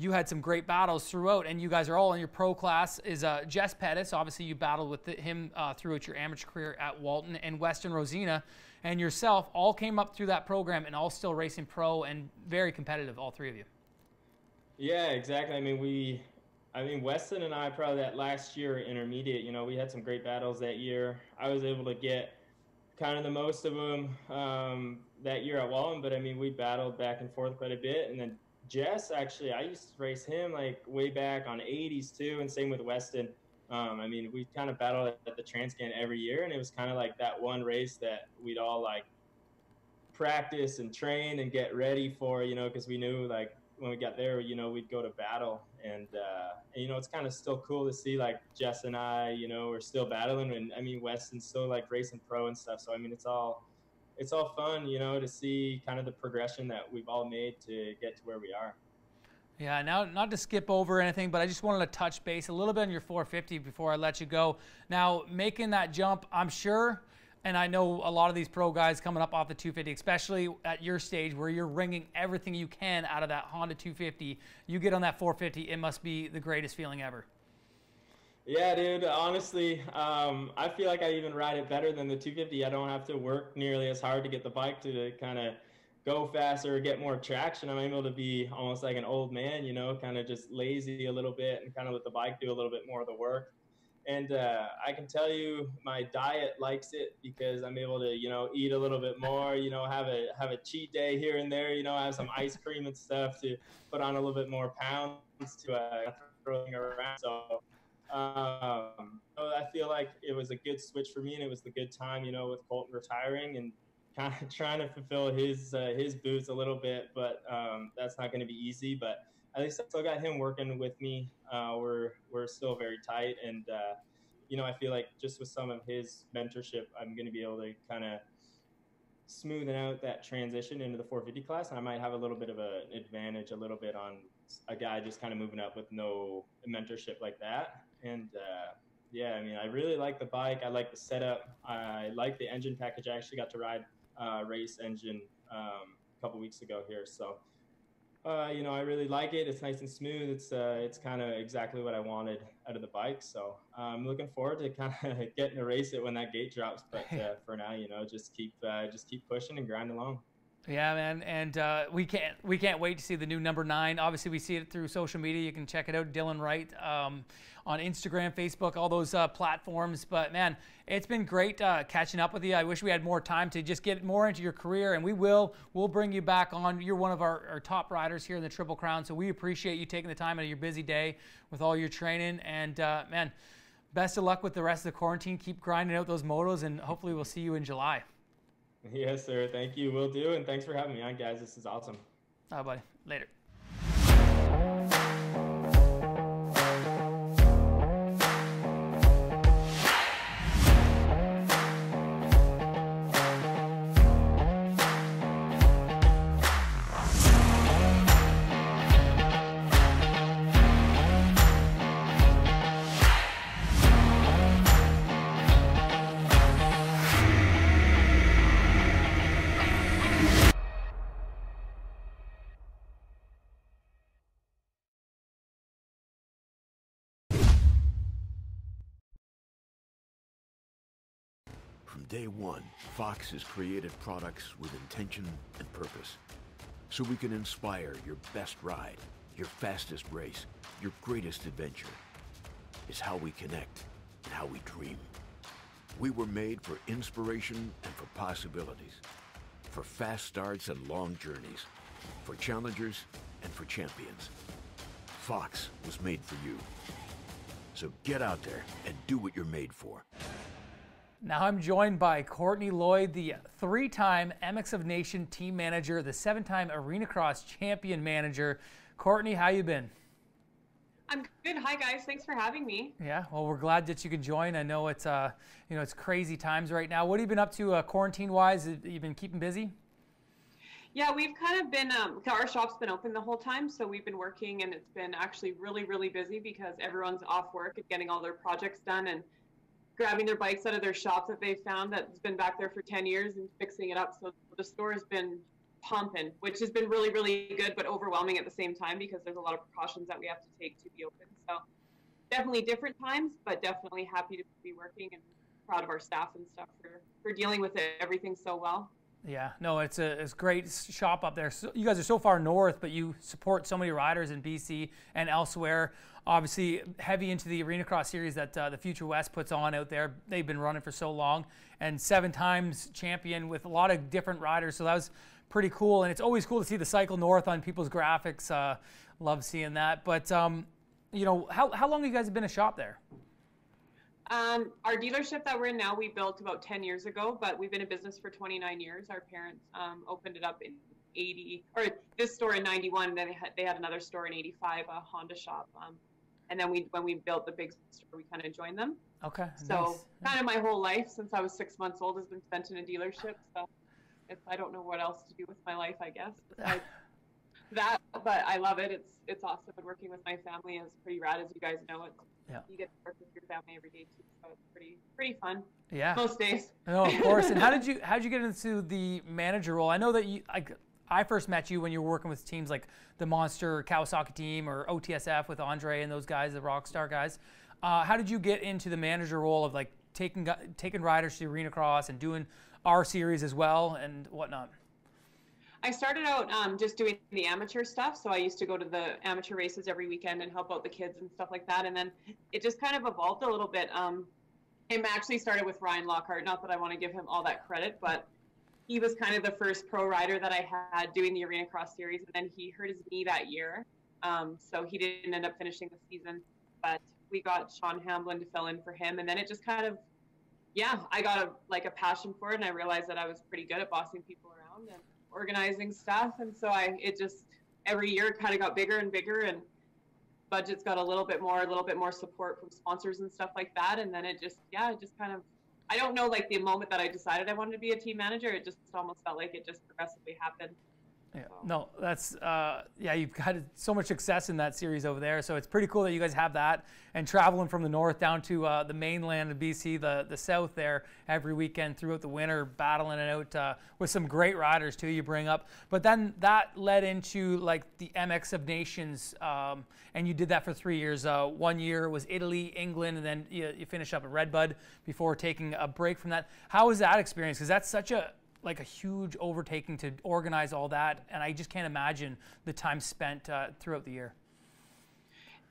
you had some great battles throughout, and you guys are all in your pro class, is Jess Pettis. Obviously, you battled with him throughout your amateur career at Walton, and Weston Rosina, and yourself all came up through that program and all still racing pro and very competitive, all three of you. Yeah, exactly. I mean, Weston and I, probably that last year intermediate, we had some great battles that year. I was able to get kind of the most of them that year at Walton, but we battled back and forth quite a bit. And then Jess, actually, I used to race him like way back on 80s too, and same with Weston. We kind of battled at the Transcan every year, and it was kind of like that one race that we'd all like practice and train and get ready for, because we knew like when we got there, we'd go to battle. And it's kind of still cool to see like Jess and I, we're still battling, and Weston's still like racing pro and stuff. So it's all fun, to see kind of the progression that we've all made to get to where we are. Yeah, now not to skip over anything, but I just wanted to touch base a little bit on your 450 before I let you go. Now, making that jump, I'm sure And I know a lot of these pro guys coming up off the 250, especially at your stage where you're wringing everything you can out of that Honda 250. You get on that 450, it must be the greatest feeling ever. Yeah, dude, honestly, I feel like I even ride it better than the 250. I don't have to work nearly as hard to get the bike to kind of go faster or get more traction. I'm able to be almost like an old man, you know, kind of just lazy a little bit and kind of let the bike do a little bit more of the work. And I can tell you my diet likes it because I'm able to, you know, eat a little bit more, you know, have a cheat day here and there, you know, have some ice cream and stuff to put on a little bit more pounds to throwing around. So I feel like it was a good switch for me, and it was the good time, you know, with Colton retiring and kind of trying to fulfill his boots a little bit, but that's not going to be easy. But at least I still got him working with me. We're still very tight, and you know, I feel like just with some of his mentorship, I'm going to be able to kind of smoothen out that transition into the 450 class, and I might have a little bit of an advantage, a little bit on a guy just kind of moving up with no mentorship like that. And yeah, I mean, I really like the bike. I like the setup. I like the engine package. I actually got to ride race engine a couple weeks ago here, so you know, I really like it. It's nice and smooth. It's kind of exactly what I wanted out of the bike. So I'm looking forward to kind of getting to race it when that gate drops. But for now, you know, just keep pushing and grind along. Yeah, man, and we can't wait to see the new number 9. Obviously, we see it through social media. You can check it out, Dylan Wright, on Instagram, Facebook, all those platforms. But man, it's been great catching up with you. I wish we had more time to just get more into your career, and we'll bring you back on. You're one of our top riders here in the Triple Crown, so we appreciate you taking the time out of your busy day with all your training. And man, best of luck with the rest of the quarantine. Keep grinding out those motos, and hopefully we'll see you in July. Yes, sir. Thank you. Will do. And thanks for having me on, guys. This is awesome. All right, buddy. Later. From day one, Fox has created products with intention and purpose, so we can inspire your best ride, your fastest race, your greatest adventure. It's how we connect and how we dream. We were made for inspiration and for possibilities, for fast starts and long journeys, for challengers and for champions. Fox was made for you. So get out there and do what you're made for. Now I'm joined by Kourtney Lloyd, the 3-time MX of Nation team manager, the 7-time Arena Cross champion manager. Kourtney, how you been? I'm good. Hi guys, thanks for having me. Yeah, well, we're glad that you could join. I know it's you know, it's crazy times right now. What have you been up to quarantine-wise? Have you been keeping busy? Yeah, we've kind of been, our shop's been open the whole time, so we've been working, and it's been actually really, really busy because everyone's off work and getting all their projects done and grabbing their bikes out of their shop that they've found that's been back there for 10 years and fixing it up. So the store has been pumping, which has been really, really good, but overwhelming at the same time because there's a lot of precautions that we have to take to be open. So definitely different times, but definitely happy to be working and proud of our staff and stuff for dealing with everything so well. Yeah, no, it's a great shop up there. So you guys are so far north, but you support so many riders in BC and elsewhere. Obviously, heavy into the Arena Cross series that the Future West puts on out there. They've been running for so long, and 7 times champion with a lot of different riders. So that was pretty cool, and it's always cool to see the Cycle North on people's graphics. Love seeing that. But you know, how long have you guys been a shop there? Our dealership that we're in now, we built about 10 years ago, but we've been in business for 29 years. Our parents opened it up in 80, or this store in 91, and then they had another store in 85, a Honda shop. And then when we built the big store, we kind of joined them. Okay. So nice. Kind of my whole life since I was 6 months old has been spent in a dealership. So I don't know what else to do with my life, I guess. But I love it. It's awesome. And working with my family is pretty rad, as you guys know. you get to work with your family every day too, so it's pretty fun. Yeah. Most days. No, of course. And how'd you get into the manager role? I know that I first met you when you were working with teams like the Monster Kawasaki team or OTSF with Andre and those guys, the Rockstar guys. How did you get into the manager role of like taking riders to the arena cross and doing our series as well and whatnot? I started out just doing the amateur stuff. So I used to go to the amateur races every weekend and help out the kids and stuff like that. And then it just kind of evolved a little bit. It actually started with Ryan Lockhart. Not that I want to give him all that credit, but he was kind of the first pro rider that I had doing the arena cross series. And then he hurt his knee that year. So he didn't end up finishing the season, but we got Sean Hamblin to fill in for him. And then it just kind of, I got a passion for it. And I realized that I was pretty good at bossing people around and organizing stuff. And so it just every year kind of got bigger and bigger, and budgets got a little bit more support from sponsors and stuff like that. And then it just kind of, I don't know, like the moment that I decided I wanted to be a team manager, it just almost felt like it just progressively happened. Yeah. No, that's you've had so much success in that series over there, so it's pretty cool that you guys have that, and traveling from the north down to the mainland of BC, the south there every weekend throughout the winter, battling it out with some great riders too you bring up. But then that led into like the MX of Nations, and you did that for 3 years. 1 year was Italy, England, and then you finish up at Redbud before taking a break from that. How was that experience? Because that's such a huge overtaking to organize all that, and I just can't imagine the time spent throughout the year.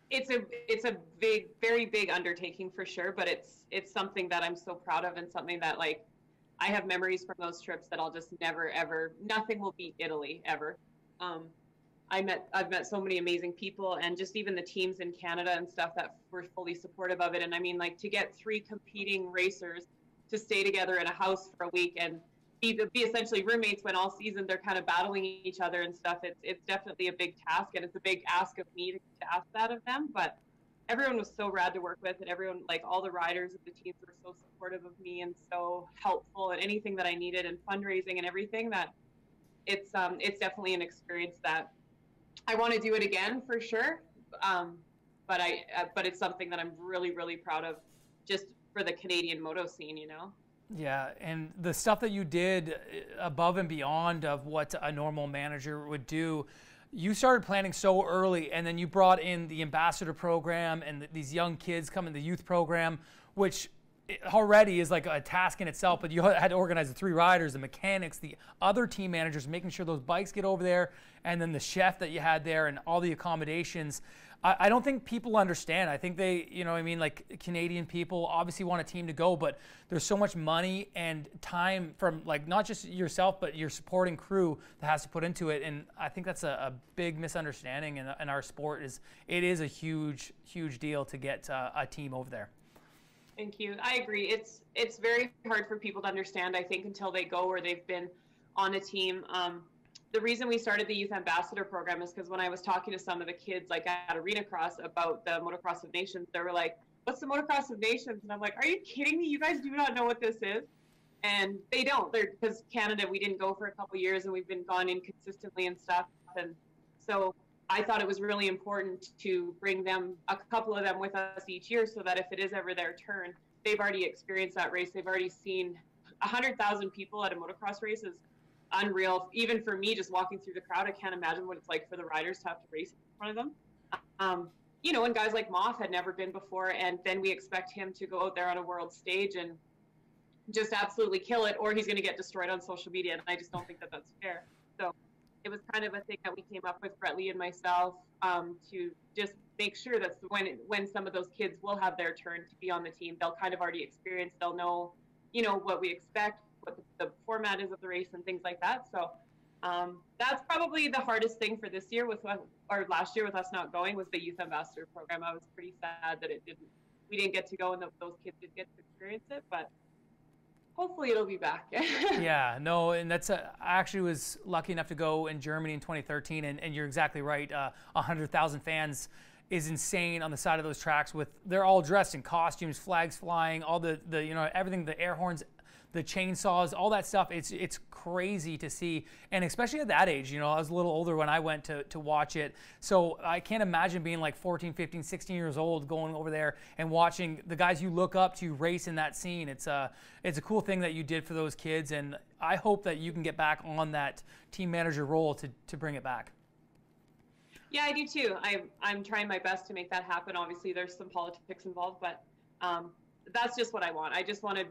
It's a big, very big undertaking for sure, but it's something that I'm so proud of, and something that like I have memories from those trips that I'll just never ever, nothing will beat Italy ever. I've met so many amazing people, and just even the teams in Canada and stuff that were fully supportive of it. And I mean, like, to get 3 competing racers to stay together in a house for a week and be essentially roommates when all season they're kind of battling each other and stuff. It's definitely a big task, and it's a big ask of me to ask that of them. But everyone was so rad to work with, and everyone, like all the riders of the teams, were so supportive of me and so helpful and anything that I needed, and fundraising and everything. That it's definitely an experience that I want to do it again for sure. But it's something that I'm really, really proud of, just for the Canadian moto scene, you know. Yeah, and the stuff that you did above and beyond of what a normal manager would do, you started planning so early, and then you brought in the ambassador program and these young kids come in the youth program, which already is like a task in itself, but you had to organize the 3 riders, the mechanics, the other team managers, making sure those bikes get over there, and then the chef that you had there and all the accommodations. I don't think people understand. I think they, you know what I mean, like Canadian people obviously want a team to go, but there's so much money and time from like not just yourself, but your supporting crew that has to put into it. And I think that's a big misunderstanding in our sport. It is a huge, huge deal to get a team over there. Thank you. I agree. It's very hard for people to understand, I think, until they go or they've been on a team. The reason we started the Youth Ambassador program is because when I was talking to some of the kids, like at Arena Cross, about the Motocross of Nations, they were like, "What's the Motocross of Nations?" And I'm like, "Are you kidding me? You guys do not know what this is?" And they don't. Because Canada, we didn't go for a couple years, and we've been gone inconsistently and stuff. And so I thought it was really important to bring them, a couple of them, with us each year, so that if it is ever their turn, they've already experienced that race. They've already seen 100,000 people at a motocross race is unreal. Even for me, just walking through the crowd, I can't imagine what it's like for the riders to have to race in front of them. You know, and guys like Moth had never been before, and then we expect him to go out there on a world stage and just absolutely kill it, or he's going to get destroyed on social media, and I just don't think that that's fair. So it was kind of a thing that we came up with, Brett Lee and myself, to just make sure that when some of those kids will have their turn to be on the team, they'll kind of already experience, they'll know, you know, what we expect, what the format is of the race and things like that. So that's probably the hardest thing for this year or last year with us not going, was the Youth Ambassador program. I was pretty sad that we didn't get to go, and those kids did get to experience it, but hopefully it'll be back. Yeah, no, and I actually was lucky enough to go in Germany in 2013, and you're exactly right. 100,000 fans is insane on the side of those tracks. They're all dressed in costumes, flags flying, all the you know, everything, the air horns, the chainsaws, all that stuff. It's crazy to see, and especially at that age. You know, I was a little older when I went to watch it, so I can't imagine being like 14, 15, 16 years old going over there and watching the guys you look up to race in that scene. It's a cool thing that you did for those kids, and I hope that you can get back on that team manager role to bring it back. Yeah, I do too. I'm trying my best to make that happen. Obviously, there's some politics involved, but that's just what I want. I just want to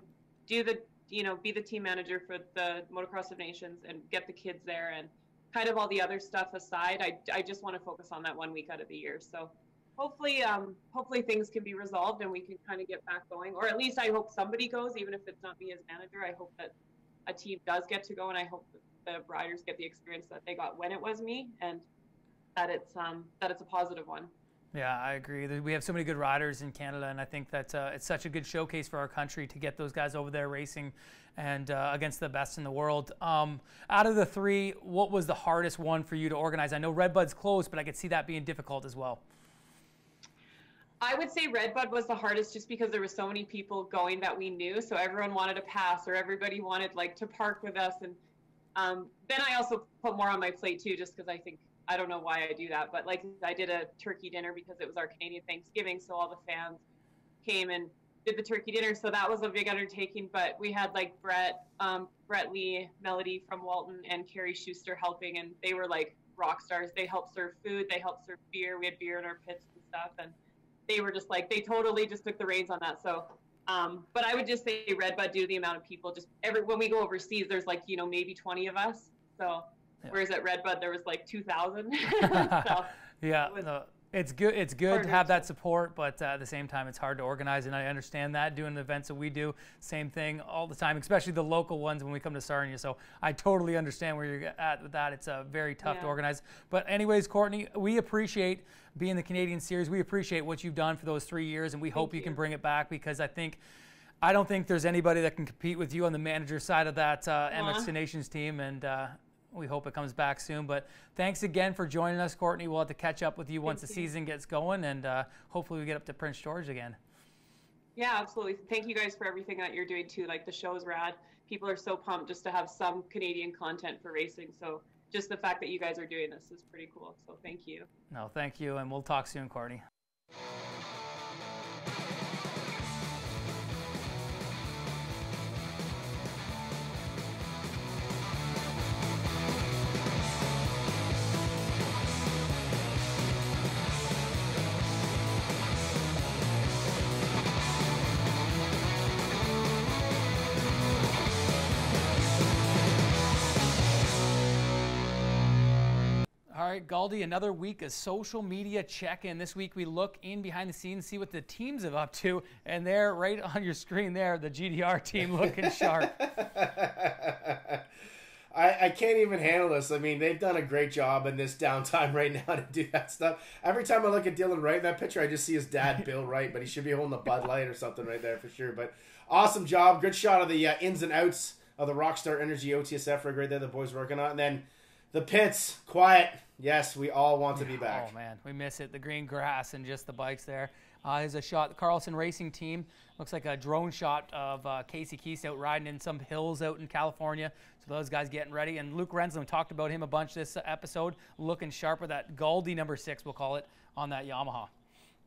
do be the team manager for the Motocross of Nations and get the kids there, and kind of all the other stuff aside. I just want to focus on that 1 week out of the year. So hopefully things can be resolved and we can kind of get back going, or at least I hope somebody goes, even if it's not me as manager. I hope that a team does get to go, and I hope that the riders get the experience that they got when it was me, and that it's a positive one. Yeah, I agree. We have so many good riders in Canada, and I think that it's such a good showcase for our country to get those guys over there racing and against the best in the world. Out of the three, what was the hardest one for you to organize? I know Redbud's close, but I could see that being difficult as well. I would say Redbud was the hardest, just because there were so many people going that we knew, so everyone wanted to pass, or everybody wanted to park with us, and then I also put more on my plate too, just because I don't know why I do that, but I did a turkey dinner because it was our Canadian Thanksgiving, so all the fans came and did the turkey dinner, so that was a big undertaking. But we had Brett Lee, Melody from Walton, and Carrie Schuster helping, and they were like rock stars. They helped serve food, they helped serve beer. We had beer in our pits and stuff, and they were just they totally just took the reins on that. So but I would just say Redbud, due to the amount of people, when we go overseas, there's maybe 20 of us, so whereas at Redbud there was 2,000. So yeah, it's good. It's good to have that support, but at the same time, it's hard to organize, and I understand that. Doing the events that we do, same thing all the time, especially the local ones when we come to Sarnia. So I totally understand where you're at with that. It's very tough to organize. But anyways, Kourtney, we appreciate being the Canadian Series. We appreciate what you've done for those 3 years, and we hope you can bring it back, because I don't think there's anybody that can compete with you on the manager side of that MXON Nations team, and we hope it comes back soon. But thanks again for joining us, Kourtney. We'll have to catch up with you once the season gets going, and hopefully we get up to Prince George again. Yeah, absolutely. Thank you guys for everything that you're doing too. The show's rad. People are so pumped just to have some Canadian content for racing. So just the fact that you guys are doing this is pretty cool. So thank you. No, thank you, and we'll talk soon, Kourtney. All right, Gauldy, another week of social media check-in. This week we look in behind the scenes, see what the teams are up to, and there, right on your screen there, the GDR team looking sharp. I can't even handle this. I mean, they've done a great job in this downtime right now to do that stuff. Every time I look at Dylan Wright in that picture, I just see his dad, Bill Wright, but he should be holding a Bud Light or something right there for sure. But awesome job. Good shot of the ins and outs of the Rockstar Energy OTSF rig right there the boys working on. And then the pits, quiet. Yes, we all want to be back. Oh, man, we miss it. The green grass and just the bikes there. Here's a shot. The Carlson Racing team. Looks like a drone shot of Casey Keese out riding in some hills out in California. So those guys getting ready. And Luke Rensland, talked about him a bunch this episode, looking sharp with that Gauldy number 6, we'll call it, on that Yamaha.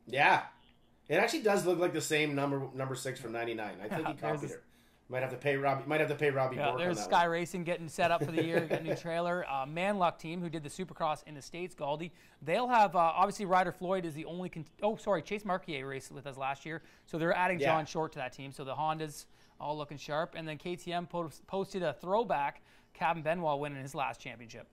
Yeah. It actually does look like the same number 6 from '99. I think he copied it. Might have to pay Robbie. Bork there's on that Sky one. Racing getting set up for the year. Got a new trailer. Manluck team, who did the Supercross in the States, Gauldy. They'll have obviously Ryder Floyd is the only. Chase Marquier raced with us last year, so they're adding John Short to that team. So the Hondas all looking sharp, and then KTM posted a throwback. Cabin Benoit winning his last championship.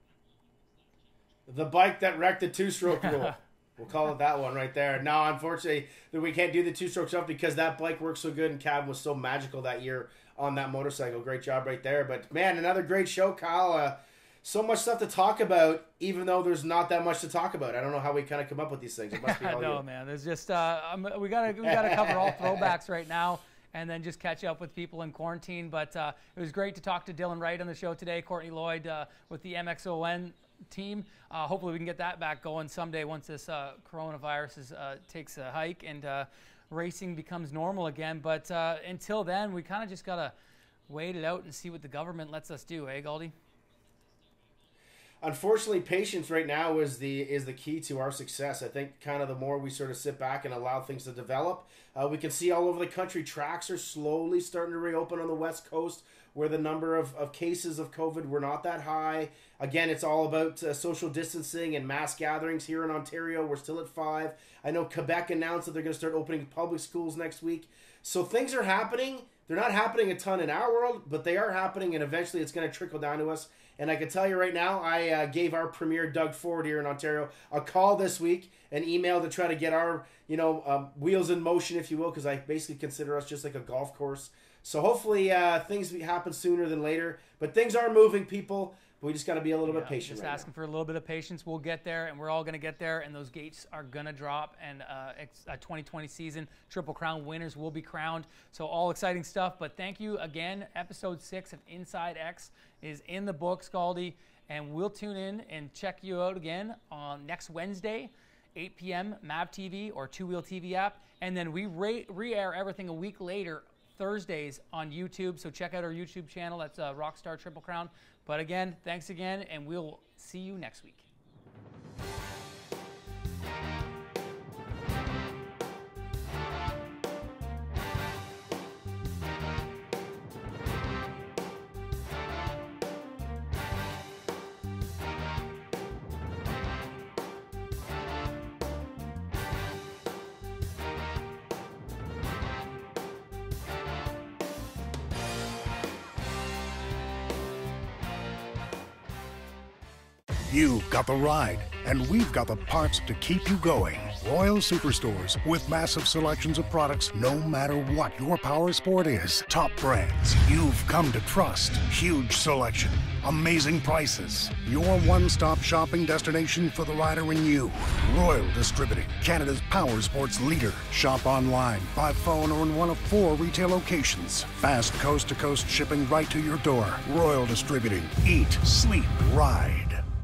The bike that wrecked the 2-stroke rule. We'll call it that one right there. No, unfortunately, we can't do the 2-stroke stuff because that bike works so good and Cabin was so magical that year on that motorcycle. Great job right there. But, man, another great show, Kyle. So much stuff to talk about, even though there's not that much to talk about. I don't know how we kind of come up with these things. It must be all no, man. There's just we gotta cover all throwbacks right now, and then just catch up with people in quarantine. But it was great to talk to Dylan Wright on the show today. Kourtney Lloyd with the MXON team. Hopefully we can get that back going someday once this coronavirus takes a hike and racing becomes normal again. But until then, we kind of just gotta wait it out and see what the government lets us do, eh, Gauldy? Unfortunately, patience right now is the key to our success. I think kind of the more we sort of sit back and allow things to develop, we can see all over the country tracks are slowly starting to reopen on the West Coast, where the number of cases of COVID were not that high. Again, it's all about social distancing and mass gatherings. Here in Ontario, we're still at 5. I know Quebec announced that they're going to start opening public schools next week. So things are happening. They're not happening a ton in our world, but they are happening, and eventually it's going to trickle down to us. And I can tell you right now, I gave our premier, Doug Ford, here in Ontario, a call this week, an email to try to get our, wheels in motion, if you will, because I basically consider us just like a golf course. So hopefully things happen sooner than later. But things are moving, people. We just got to be a little bit patient. Just asking for a little bit of patience. We'll get there, and we're all going to get there, and those gates are going to drop, and a 2020 season Triple Crown winners will be crowned. So all exciting stuff. But thank you again. Episode 6 of InsideX is in the books, Gauldy, and we'll tune in and check you out again on next Wednesday, 8 p.m. MAVTV or Two Wheel TV app, and then we re-air everything a week later, Thursdays on YouTube. So check out our YouTube channel. That's Rockstar Triple Crown. But again, thanks again, and we'll see you next week. You've got the ride, and we've got the parts to keep you going. Royal Superstores, with massive selections of products no matter what your power sport is. Top brands you've come to trust. Huge selection, amazing prices. Your one-stop shopping destination for the rider in you. Royal Distributing, Canada's power sports leader. Shop online, by phone, or in one of 4 retail locations. Fast coast-to-coast shipping right to your door. Royal Distributing. Eat, sleep, ride.